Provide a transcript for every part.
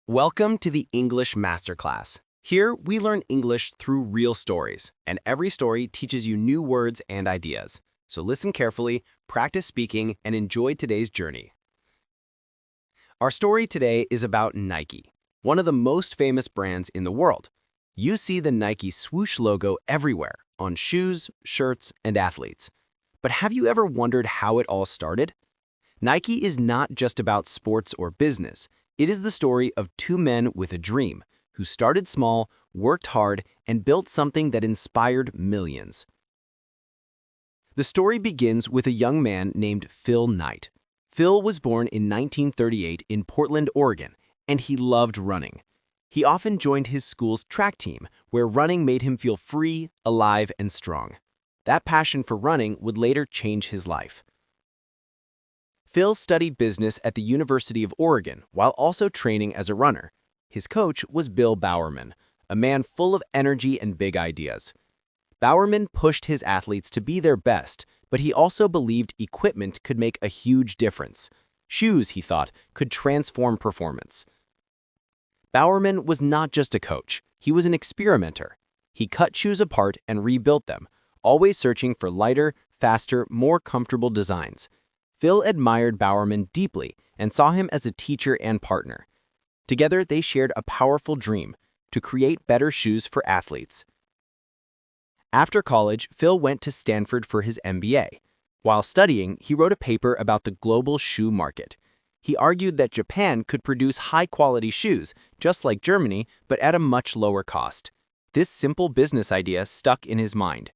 Welcome to the English Masterclass. Here, we learn English through real stories, and every story teaches you new words and ideas. So listen carefully, practice speaking, and enjoy today's journey. Our story today is about Nike, one of the most famous brands in the world. You see the Nike swoosh logo everywhere, on shoes, shirts, and athletes. But have you ever wondered how it all started? Nike is not just about sports or business. It is the story of two men with a dream who started small, worked hard, and built something that inspired millions. The story begins with a young man named Phil Knight. Phil was born in 1938 in Portland, Oregon, and he loved running. He often joined his school's track team, where running made him feel free, alive, and strong. That passion for running would later change his life. Phil studied business at the University of Oregon while also training as a runner. His coach was Bill Bowerman, a man full of energy and big ideas. Bowerman pushed his athletes to be their best, but he also believed equipment could make a huge difference. Shoes, he thought, could transform performance. Bowerman was not just a coach, he was an experimenter. He cut shoes apart and rebuilt them, always searching for lighter, faster, more comfortable designs. Phil admired Bowerman deeply and saw him as a teacher and partner. Together, they shared a powerful dream to create better shoes for athletes. After college, Phil went to Stanford for his MBA. While studying, he wrote a paper about the global shoe market. He argued that Japan could produce high-quality shoes, just like Germany, but at a much lower cost. This simple business idea stuck in his mind.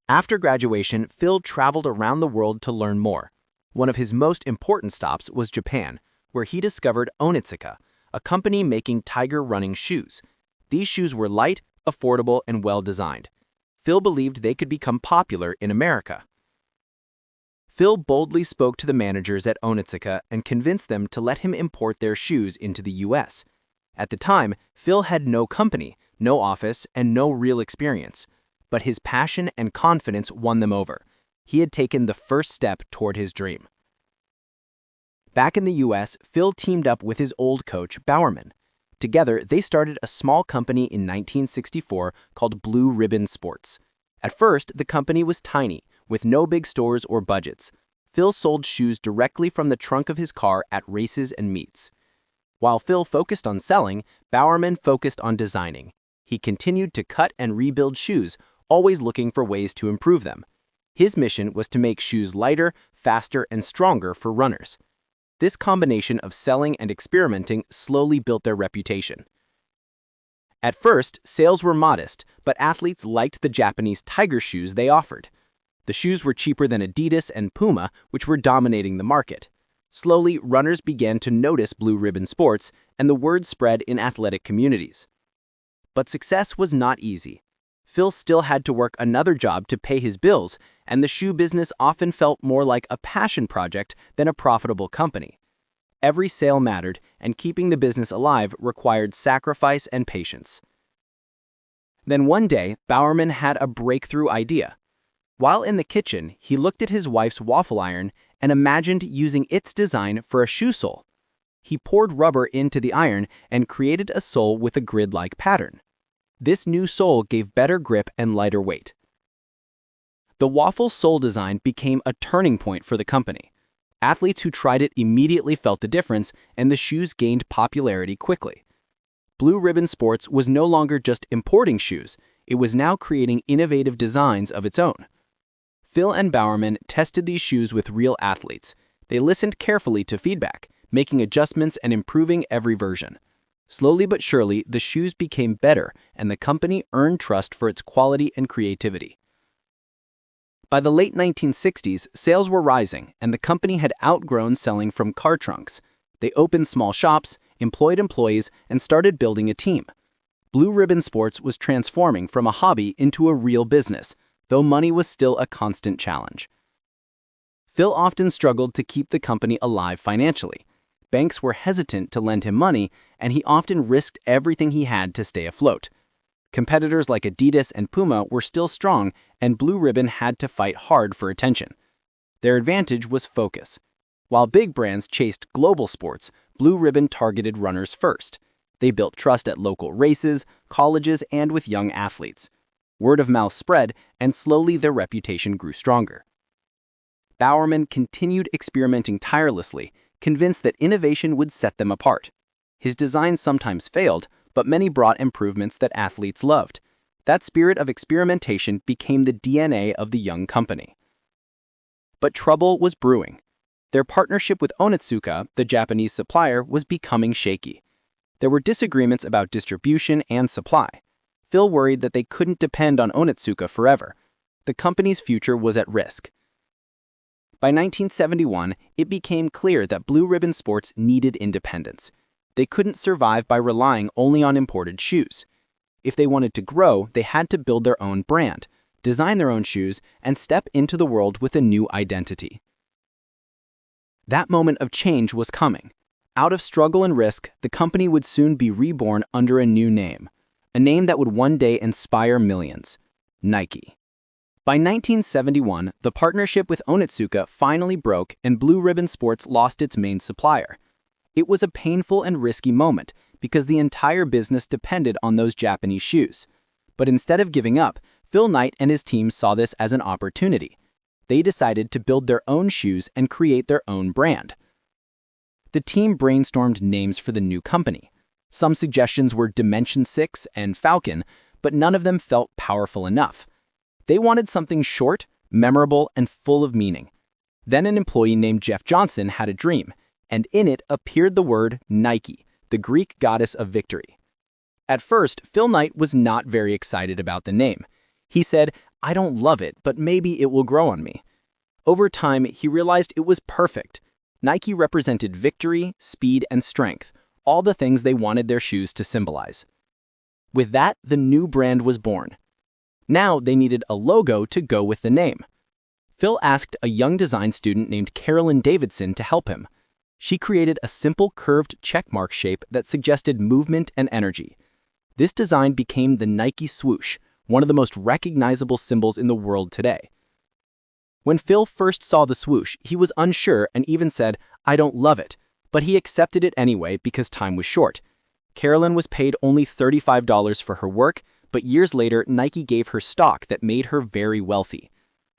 After graduation, Phil traveled around the world to learn more. One of his most important stops was Japan, where he discovered Onitsuka, a company making tiger running shoes. These shoes were light, affordable, and well-designed. Phil believed they could become popular in America. Phil boldly spoke to the managers at Onitsuka and convinced them to let him import their shoes into the U.S. At the time, Phil had no company, no office, and no real experience. But his passion and confidence won them over. He had taken the first step toward his dream. Back in the U.S., Phil teamed up with his old coach, Bowerman. Together, they started a small company in 1964 called Blue Ribbon Sports. At first, the company was tiny, with no big stores or budgets. Phil sold shoes directly from the trunk of his car at races and meets. While Phil focused on selling, Bowerman focused on designing. He continued to cut and rebuild shoes, always looking for ways to improve them. His mission was to make shoes lighter, faster, and stronger for runners. This combination of selling and experimenting slowly built their reputation. At first, sales were modest, but athletes liked the Japanese tiger shoes they offered. The shoes were cheaper than Adidas and Puma, which were dominating the market. Slowly, runners began to notice Blue Ribbon Sports, and the word spread in athletic communities. But success was not easy. Phil still had to work another job to pay his bills, and the shoe business often felt more like a passion project than a profitable company. Every sale mattered, and keeping the business alive required sacrifice and patience. Then one day, Bowerman had a breakthrough idea. While in the kitchen, he looked at his wife's waffle iron and imagined using its design for a shoe sole. He poured rubber into the iron and created a sole with a grid-like pattern. This new sole gave better grip and lighter weight. The waffle sole design became a turning point for the company. Athletes who tried it immediately felt the difference, and the shoes gained popularity quickly. Blue Ribbon Sports was no longer just importing shoes, it was now creating innovative designs of its own. Phil and Bowerman tested these shoes with real athletes. They listened carefully to feedback, making adjustments and improving every version. Slowly but surely, the shoes became better, and the company earned trust for its quality and creativity. By the late 1960s, sales were rising, and the company had outgrown selling from car trunks. They opened small shops, employed employees, and started building a team. Blue Ribbon Sports was transforming from a hobby into a real business, though money was still a constant challenge. Phil often struggled to keep the company alive financially. Banks were hesitant to lend him money, and he often risked everything he had to stay afloat. Competitors like Adidas and Puma were still strong, and Blue Ribbon had to fight hard for attention. Their advantage was focus. While big brands chased global sports, Blue Ribbon targeted runners first. They built trust at local races, colleges, and with young athletes. Word of mouth spread, and slowly their reputation grew stronger. Bowerman continued experimenting tirelessly, convinced that innovation would set them apart. His designs sometimes failed, but many brought improvements that athletes loved. That spirit of experimentation became the DNA of the young company. But trouble was brewing. Their partnership with Onitsuka, the Japanese supplier, was becoming shaky. There were disagreements about distribution and supply. Phil worried that they couldn't depend on Onitsuka forever. The company's future was at risk. By 1971, it became clear that Blue Ribbon Sports needed independence. They couldn't survive by relying only on imported shoes. If they wanted to grow, they had to build their own brand, design their own shoes, and step into the world with a new identity. That moment of change was coming. Out of struggle and risk, the company would soon be reborn under a new name, a name that would one day inspire millions: Nike. By 1971, the partnership with Onitsuka finally broke and Blue Ribbon Sports lost its main supplier. It was a painful and risky moment because the entire business depended on those Japanese shoes. But instead of giving up, Phil Knight and his team saw this as an opportunity. They decided to build their own shoes and create their own brand. The team brainstormed names for the new company. Some suggestions were Dimension 6 and Falcon, but none of them felt powerful enough. They wanted something short, memorable, and full of meaning. Then an employee named Jeff Johnson had a dream, and in it appeared the word Nike, the Greek goddess of victory. At first, Phil Knight was not very excited about the name. He said, "I don't love it, but maybe it will grow on me." Over time, he realized it was perfect. Nike represented victory, speed, and strength, all the things they wanted their shoes to symbolize. With that, the new brand was born. Now they needed a logo to go with the name. Phil asked a young design student named Carolyn Davidson to help him. She created a simple curved checkmark shape that suggested movement and energy. This design became the Nike swoosh, one of the most recognizable symbols in the world today. When Phil first saw the swoosh, he was unsure and even said, "I don't love it," but he accepted it anyway because time was short. Carolyn was paid only $35 for her work, but years later, Nike gave her stock that made her very wealthy.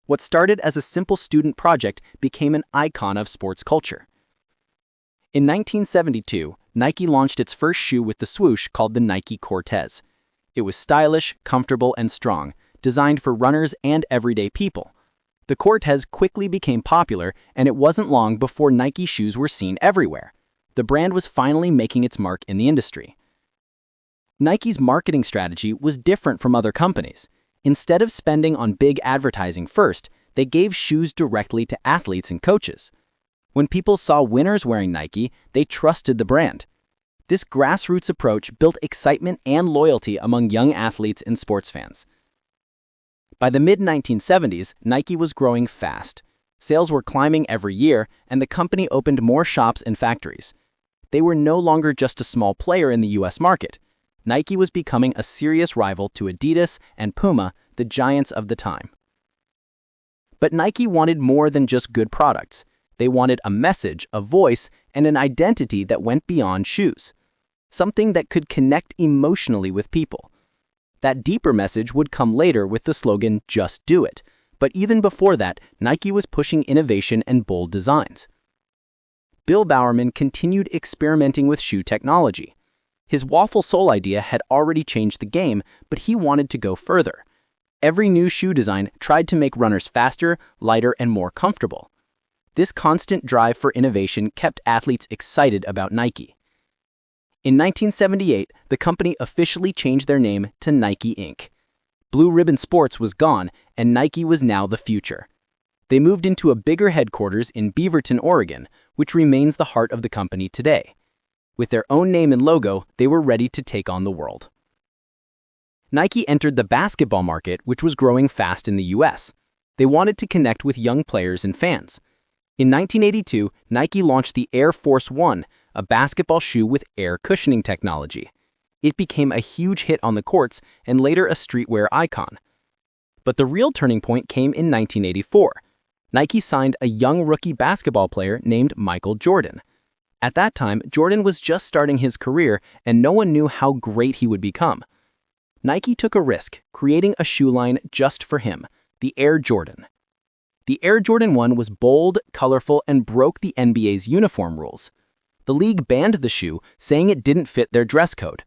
What started as a simple student project became an icon of sports culture. In 1972, Nike launched its first shoe with the swoosh called the Nike Cortez. It was stylish, comfortable, and strong, designed for runners and everyday people. The Cortez quickly became popular, and it wasn't long before Nike shoes were seen everywhere. The brand was finally making its mark in the industry. Nike's marketing strategy was different from other companies. Instead of spending on big advertising first, they gave shoes directly to athletes and coaches. When people saw winners wearing Nike, they trusted the brand. This grassroots approach built excitement and loyalty among young athletes and sports fans. By the mid-1970s, Nike was growing fast. Sales were climbing every year, and the company opened more shops and factories. They were no longer just a small player in the US market. Nike was becoming a serious rival to Adidas and Puma, the giants of the time. But Nike wanted more than just good products. They wanted a message, a voice, and an identity that went beyond shoes. Something that could connect emotionally with people. That deeper message would come later with the slogan, "Just do it." But even before that, Nike was pushing innovation and bold designs. Bill Bowerman continued experimenting with shoe technology. His waffle sole idea had already changed the game, but he wanted to go further. Every new shoe design tried to make runners faster, lighter, and more comfortable. This constant drive for innovation kept athletes excited about Nike. In 1978, the company officially changed their name to Nike Inc. Blue Ribbon Sports was gone, and Nike was now the future. They moved into a bigger headquarters in Beaverton, Oregon, which remains the heart of the company today. With their own name and logo, they were ready to take on the world. Nike entered the basketball market, which was growing fast in the US. They wanted to connect with young players and fans. In 1982, Nike launched the Air Force 1, a basketball shoe with air cushioning technology. It became a huge hit on the courts and later a streetwear icon. But the real turning point came in 1984. Nike signed a young rookie basketball player named Michael Jordan. At that time, Jordan was just starting his career and no one knew how great he would become. Nike took a risk, creating a shoe line just for him, the Air Jordan. The Air Jordan 1 was bold, colorful, and broke the NBA's uniform rules. The league banned the shoe, saying it didn't fit their dress code.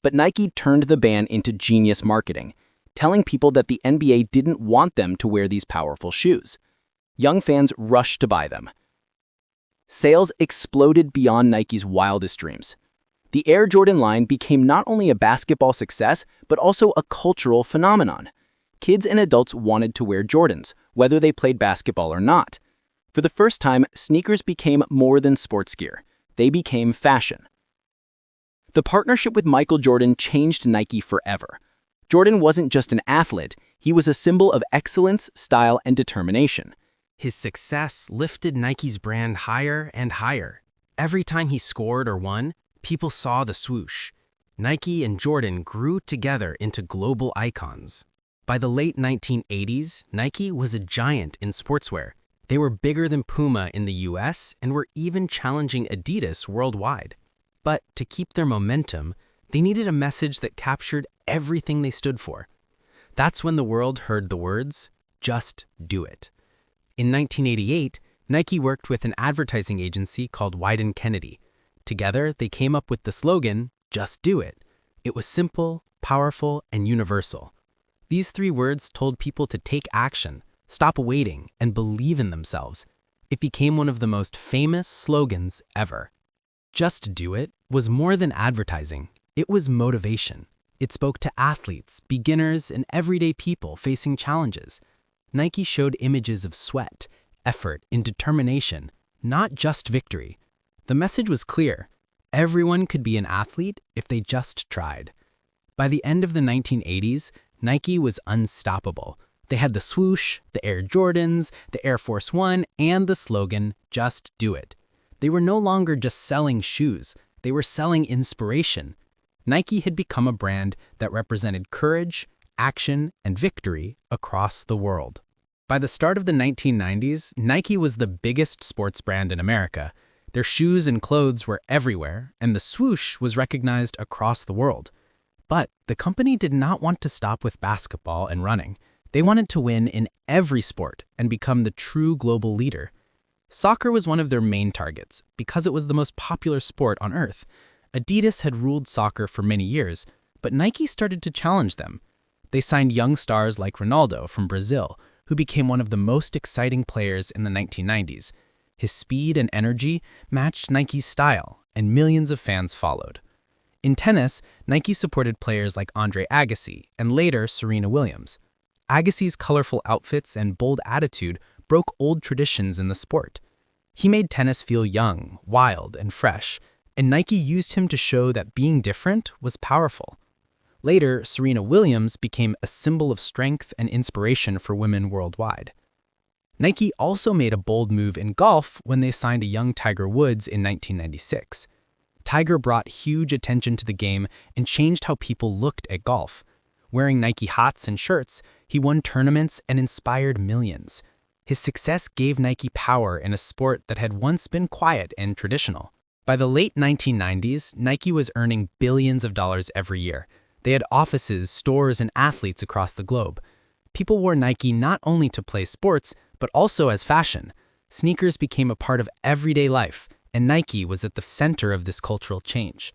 But Nike turned the ban into genius marketing, telling people that the NBA didn't want them to wear these powerful shoes. Young fans rushed to buy them. Sales exploded beyond Nike's wildest dreams. The Air Jordan line became not only a basketball success, but also a cultural phenomenon. Kids and adults wanted to wear Jordans, whether they played basketball or not. For the first time, sneakers became more than sports gear. They became fashion. The partnership with Michael Jordan changed Nike forever. Jordan wasn't just an athlete, he was a symbol of excellence, style, and determination. His success lifted Nike's brand higher and higher. Every time he scored or won, people saw the swoosh. Nike and Jordan grew together into global icons. By the late 1980s, Nike was a giant in sportswear. They were bigger than Puma in the US and were even challenging Adidas worldwide. But to keep their momentum, they needed a message that captured everything they stood for. That's when the world heard the words, "Just do it." In 1988, Nike worked with an advertising agency called Wieden+Kennedy. Together, they came up with the slogan, "Just do it." It was simple, powerful, and universal. These three words told people to take action, stop waiting, and believe in themselves. It became one of the most famous slogans ever. Just do it was more than advertising. It was motivation. It spoke to athletes, beginners, and everyday people facing challenges. Nike showed images of sweat, effort, and determination, not just victory. The message was clear. Everyone could be an athlete if they just tried. By the end of the 1980s, Nike was unstoppable. They had the swoosh, the Air Jordans, the Air Force One, and the slogan, "Just do it." They were no longer just selling shoes. They were selling inspiration. Nike had become a brand that represented courage, action, and victory across the world. By the start of the 1990s, Nike was the biggest sports brand in America. Their shoes and clothes were everywhere, and the swoosh was recognized across the world. But the company did not want to stop with basketball and running. They wanted to win in every sport and become the true global leader. Soccer was one of their main targets because it was the most popular sport on earth. Adidas had ruled soccer for many years, but Nike started to challenge them. They signed young stars like Ronaldo from Brazil, who became one of the most exciting players in the 1990s. His speed and energy matched Nike's style, and millions of fans followed. In tennis, Nike supported players like Andre Agassi and later Serena Williams. Agassi's colorful outfits and bold attitude broke old traditions in the sport. He made tennis feel young, wild, and fresh, and Nike used him to show that being different was powerful. Later, Serena Williams became a symbol of strength and inspiration for women worldwide. Nike also made a bold move in golf when they signed a young Tiger Woods in 1996. Tiger brought huge attention to the game and changed how people looked at golf. Wearing Nike hats and shirts, he won tournaments and inspired millions. His success gave Nike power in a sport that had once been quiet and traditional. By the late 1990s, Nike was earning billions of dollars every year. They had offices, stores, and athletes across the globe. People wore Nike not only to play sports, but also as fashion. Sneakers became a part of everyday life, and Nike was at the center of this cultural change.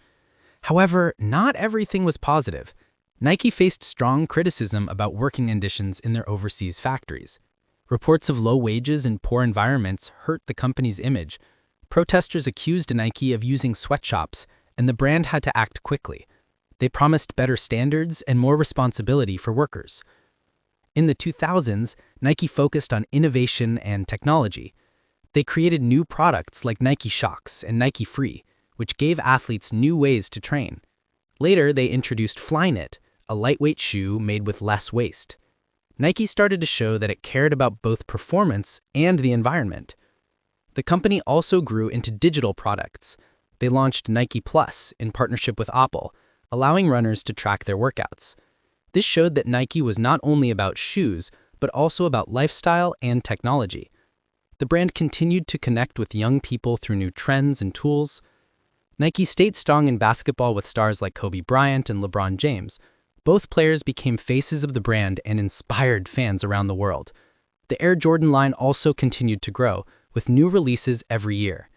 However, not everything was positive. Nike faced strong criticism about working conditions in their overseas factories. Reports of low wages and poor environments hurt the company's image. Protesters accused Nike of using sweatshops, and the brand had to act quickly. They promised better standards and more responsibility for workers. In the 2000s, Nike focused on innovation and technology. They created new products like Nike Shox and Nike Free, which gave athletes new ways to train. Later, they introduced Flyknit, a lightweight shoe made with less waste. Nike started to show that it cared about both performance and the environment. The company also grew into digital products. They launched Nike Plus in partnership with Apple, allowing runners to track their workouts. This showed that Nike was not only about shoes, but also about lifestyle and technology. The brand continued to connect with young people through new trends and tools. Nike stayed strong in basketball with stars like Kobe Bryant and LeBron James. Both players became faces of the brand and inspired fans around the world. The Air Jordan line also continued to grow, with new releases every year.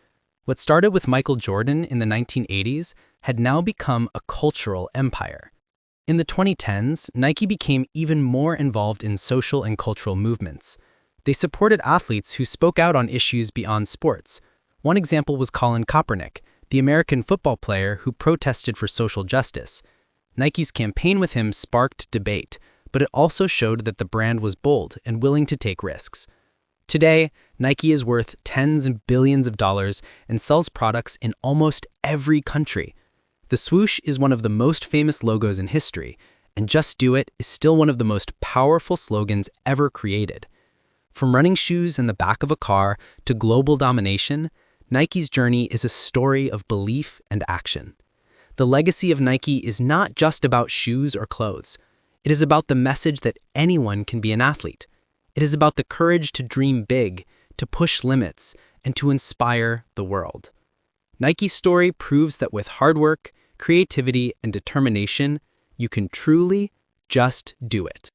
What started with Michael Jordan in the 1980s had now become a cultural empire. In the 2010s, Nike became even more involved in social and cultural movements. They supported athletes who spoke out on issues beyond sports. One example was Colin Kaepernick, the American football player who protested for social justice. Nike's campaign with him sparked debate, but it also showed that the brand was bold and willing to take risks. Today, Nike is worth tens of billions of dollars and sells products in almost every country. The swoosh is one of the most famous logos in history, and Just Do It is still one of the most powerful slogans ever created. From running shoes in the back of a car to global domination, Nike's journey is a story of belief and action. The legacy of Nike is not just about shoes or clothes. It is about the message that anyone can be an athlete. It is about the courage to dream big, to push limits, and to inspire the world. Nike's story proves that with hard work, creativity, and determination, you can truly just do it.